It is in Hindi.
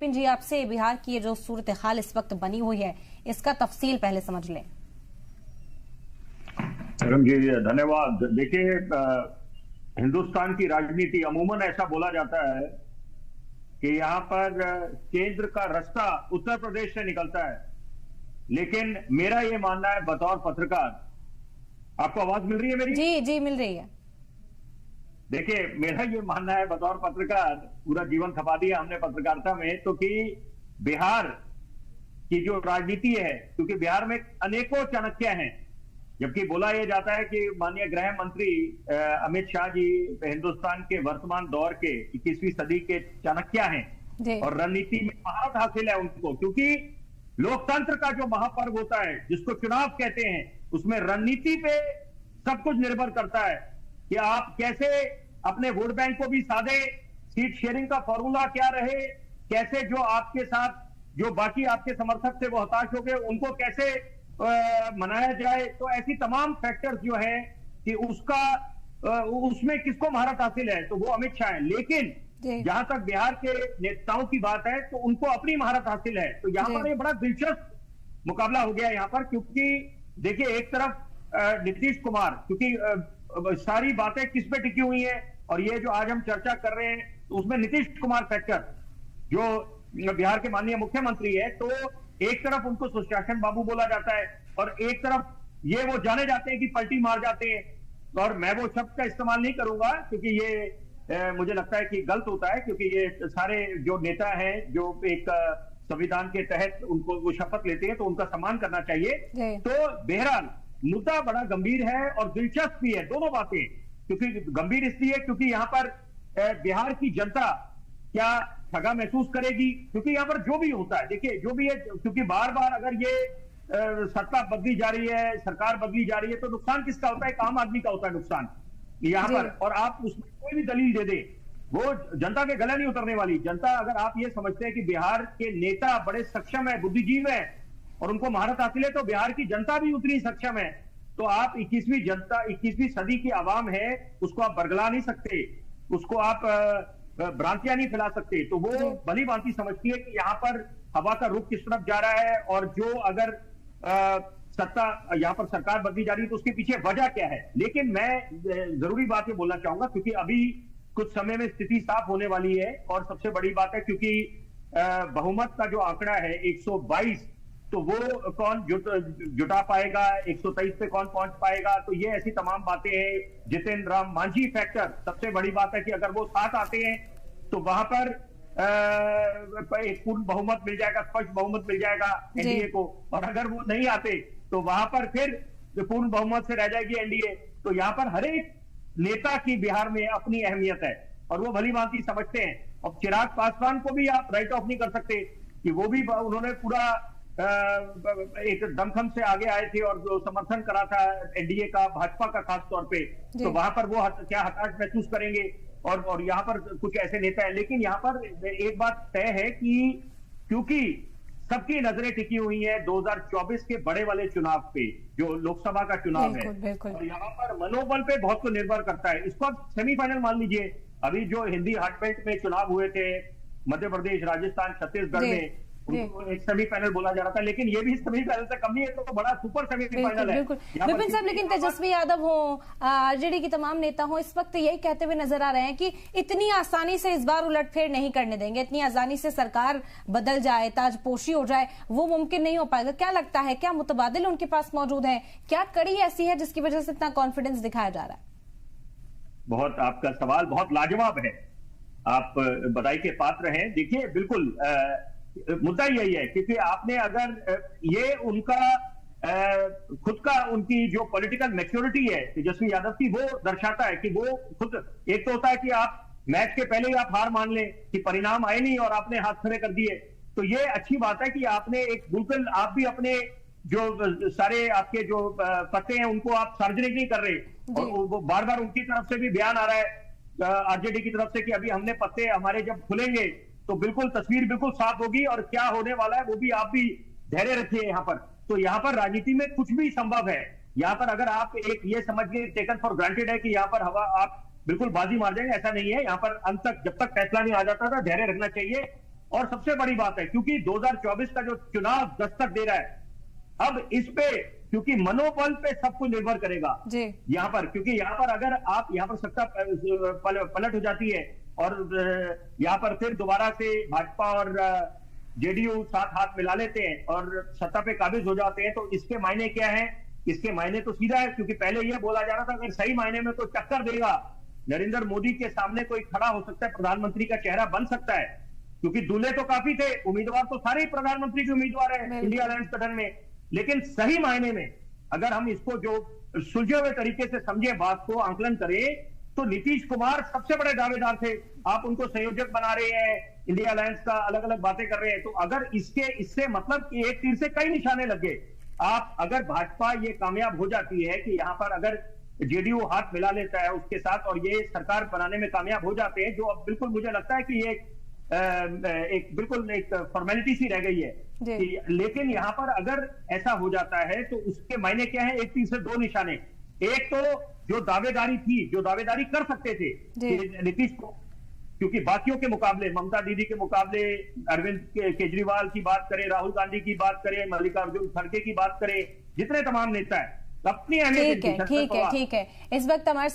विपिन जी, आपसे बिहार की ये जो सूरत हाल इस वक्त बनी हुई है, इसका तफसील पहले समझ लें। जी धन्यवाद। देखिए, हिंदुस्तान की राजनीति अमूमन ऐसा बोला जाता है कि यहाँ पर केंद्र का रास्ता उत्तर प्रदेश से निकलता है, लेकिन मेरा ये मानना है बतौर पत्रकार, आपको आवाज मिल रही है मेरी? जी जी मिल रही है। देखिए, मेरा ये मानना है बतौर पत्रकार, पूरा जीवन खपा दिया हमने पत्रकारिता में, तो कि बिहार की जो राजनीति है, क्योंकि बिहार में अनेकों चाणक्य हैं, जबकि बोला यह जाता है कि माननीय गृह मंत्री अमित शाह जी हिंदुस्तान के वर्तमान दौर के 21वीं सदी के चाणक्य हैं और रणनीति में महारत हासिल है उनको, क्योंकि लोकतंत्र का जो महापर्व होता है जिसको चुनाव कहते हैं, उसमें रणनीति पे सब कुछ निर्भर करता है कि आप कैसे अपने वोट बैंक को भी साधे, सीट शेयरिंग का फॉर्मूला क्या रहे, कैसे जो आपके साथ जो बाकी आपके समर्थक थे वो हताश हो गए उनको कैसे मनाया जाए। तो ऐसी तमाम फैक्टर्स जो है कि उसमें किसको महारत हासिल है, तो वो अमित शाह है। लेकिन जहां तक बिहार के नेताओं की बात है तो उनको अपनी महारत हासिल है। तो यहाँ पर ये बड़ा दिलचस्प मुकाबला हो गया यहाँ पर, क्योंकि देखिए एक तरफ नीतीश कुमार, क्योंकि सारी बातें किस पे टिकी हुई है और ये जो आज हम चर्चा कर रहे हैं तो उसमें नीतीश कुमार फैक्टर जो बिहार के माननीय मुख्यमंत्री है, तो एक तरफ उनको सुशासन बाबू बोला जाता है और एक तरफ ये वो जाने जाते हैं कि पलटी मार जाते हैं। और मैं वो शब्द का इस्तेमाल नहीं करूंगा क्योंकि ये मुझे लगता है कि गलत होता है, क्योंकि ये सारे जो नेता हैं जो एक संविधान के तहत उनको वो शपथ लेते हैं तो उनका सम्मान करना चाहिए। तो बहरहाल मुद्दा बड़ा गंभीर है और दिलचस्प भी है, दोनों बातें। क्योंकि गंभीर इसलिए क्योंकि यहाँ पर बिहार की जनता क्या ठगा महसूस करेगी, क्योंकि यहाँ पर जो भी होता है, देखिए जो भी है, क्योंकि बार बार अगर ये सत्ता बदली जा रही है, सरकार बदली जा रही है, तो नुकसान किसका होता है? एक आम आदमी का होता है नुकसान यहाँ पर। और आप उसमें कोई भी दलील दे दे, वो जनता के गले नहीं उतरने वाली। जनता, अगर आप ये समझते हैं कि बिहार के नेता बड़े सक्षम है, बुद्धिजीवी है और उनको महारत हासिल है, तो बिहार की जनता भी उतनी सक्षम है। तो आप 21वीं सदी की आवाम है, उसको आप बरगला नहीं सकते, उसको आप भ्रांतियां नहीं फैला सकते। तो वो भली भांति समझती है कि यहाँ पर हवा का रुख किस तरफ जा रहा है और जो अगर सत्ता यहाँ पर सरकार बदली जा रही है तो उसके पीछे वजह क्या है। लेकिन मैं जरूरी बात ये बोलना चाहूंगा, क्योंकि अभी कुछ समय में स्थिति साफ होने वाली है और सबसे बड़ी बात है क्योंकि बहुमत का जो आंकड़ा है 122, तो वो कौन जुटा पाएगा, 123 पे कौन पहुंच पाएगा, तो ये ऐसी तमाम बातें हैं। जितेंद्र राम मांझी फैक्टर, सबसे बड़ी बात है कि अगर वो साथ आते हैं तो वहां पर एक पूर्ण बहुमत मिल जाएगा, स्पष्ट बहुमत मिल जाएगा एनडीए को, और अगर वो नहीं आते तो वहां पर फिर पूर्ण बहुमत से रह जाएगी एनडीए। तो यहाँ पर हर एक नेता की बिहार में अपनी अहमियत है और वो भली भांति समझते हैं। और चिराग पासवान को भी आप राइट ऑफ नहीं कर सकते कि वो भी, उन्होंने पूरा एक दमखम से आगे आए थे और जो समर्थन करा था एनडीए का, भाजपा का खास तौर पे, तो वहां पर वो क्या हताश महसूस करेंगे। और यहाँ पर कुछ ऐसे नेता हैं। लेकिन यहाँ पर एक बात तय है कि क्योंकि सबकी नजरें टिकी हुई हैं 2024 के बड़े वाले चुनाव पे, जो लोकसभा का चुनाव है, और यहाँ पर मनोबल पे बहुत कुछ निर्भर करता है। इसको आप सेमीफाइनल मान लीजिए। अभी जो हिंदी हार्टबेल्ट में चुनाव हुए थे मध्य प्रदेश, राजस्थान, छत्तीसगढ़ में, उनको एक सेमीफाइनल बोला जा रहा था, लेकिन ये भी सेमीफाइनल से कम नहीं है, तो बड़ा सुपर सेमीफाइनल है। विपिन साहब, लेकिन तेजस्वी यादव हो, आरजेडी के तमाम नेता हो, इस वक्त यही कहते हुए नजर आ रहे हैं कि इतनी आसानी से इस बार उलटफेर नहीं करने देंगे, इतनी आसानी से सरकार बदल जाए, ताजपोशी हो जाए, वो मुमकिन नहीं हो पाएगा। क्या लगता है, क्या मुतबादिल उनके पास मौजूद है, क्या कड़ी ऐसी है जिसकी वजह से इतना कॉन्फिडेंस दिखाया जा रहा है? बहुत, आपका सवाल बहुत लाजवाब है, आप बधाई के पात्र हैं। देखिए बिल्कुल मुद्दा यही है, क्योंकि आपने अगर ये उनका खुद का, उनकी जो पॉलिटिकल मैच्योरिटी है तेजस्वी यादव की, वो दर्शाता है कि वो खुद, एक तो होता है कि आप मैच के पहले ही आप हार मान लें कि परिणाम आए नहीं और आपने हाथ खड़े कर दिए, तो ये अच्छी बात है कि आपने एक बिल्कुल, आप भी अपने जो सारे आपके जो पत्ते हैं उनको आप सार्वजनिक नहीं कर रहे, और वो बार बार उनकी तरफ से भी बयान आ रहा है आरजेडी की तरफ से कि अभी हमने पत्ते हमारे जब खुलेंगे तो बिल्कुल तस्वीर बिल्कुल साफ होगी और क्या होने वाला है वो भी आप भी धैर्य रखिए यहाँ पर। तो यहाँ पर राजनीति में कुछ भी संभव है। यहाँ पर अगर आप एक ये समझ के टेकन फॉर ग्रांटेड है कि यहाँ पर हवा आप बिल्कुल बाजी मार जाएंगे, ऐसा नहीं है। यहाँ पर अंत तक, जब तक फैसला नहीं आ जाता था, धैर्य रखना चाहिए और सबसे बड़ी बात है, क्योंकि 2024 का जो चुनाव दस्तक दे रहा है, अब इस पे क्योंकि मनोबल पे सब कुछ निर्भर करेगा यहां पर, क्योंकि यहां पर अगर आप यहां पर सत्ता पलट हो जाती है और यहां पर फिर दोबारा से भाजपा और जेडीयू साथ हाथ मिला लेते हैं और सत्ता पे काबिज हो जाते हैं, तो इसके मायने क्या है? इसके मायने तो सीधा है, क्योंकि पहले यह बोला जा रहा था अगर सही मायने में कोई टक्कर देगा नरेंद्र मोदी के सामने कोई खड़ा हो सकता है, प्रधानमंत्री का चेहरा बन सकता है, क्योंकि दूल्हे तो काफी थे, उम्मीदवार तो सारे ही प्रधानमंत्री के उम्मीदवार हैं इंडिया अलायंस गठन में। लेकिन सही मायने में अगर हम इसको जो सुलझे हुए तरीके से समझे, बात को आंकलन करें, तो नीतीश कुमार सबसे बड़े दावेदार थे। आप उनको संयोजक बना रहे हैं, इंडिया अलायंस का अलग अलग बातें कर रहे हैं, तो अगर इससे मतलब कि एक तीर से कई निशाने लग गए। आप अगर भाजपा ये कामयाब हो जाती है कि यहां पर अगर जेडीयू हाथ मिला लेता है उसके साथ और ये सरकार बनाने में कामयाब हो जाते हैं, जो अब बिल्कुल मुझे लगता है कि ये एक बिल्कुल एक फॉर्मेलिटी सी रह गई है लेकिन यहां पर अगर ऐसा हो जाता है तो उसके मायने क्या है? एक तीर से दो निशाने। एक तो जो दावेदारी थी, जो दावेदारी कर सकते थे नीतीश को, क्योंकि बाकियों के मुकाबले, ममता दीदी के मुकाबले, अरविंद केजरीवाल की बात करें, राहुल गांधी की बात करें, मल्लिकार्जुन खड़गे की बात करें, जितने तमाम नेता है अपनी ठीक है। इस वक्त हमारे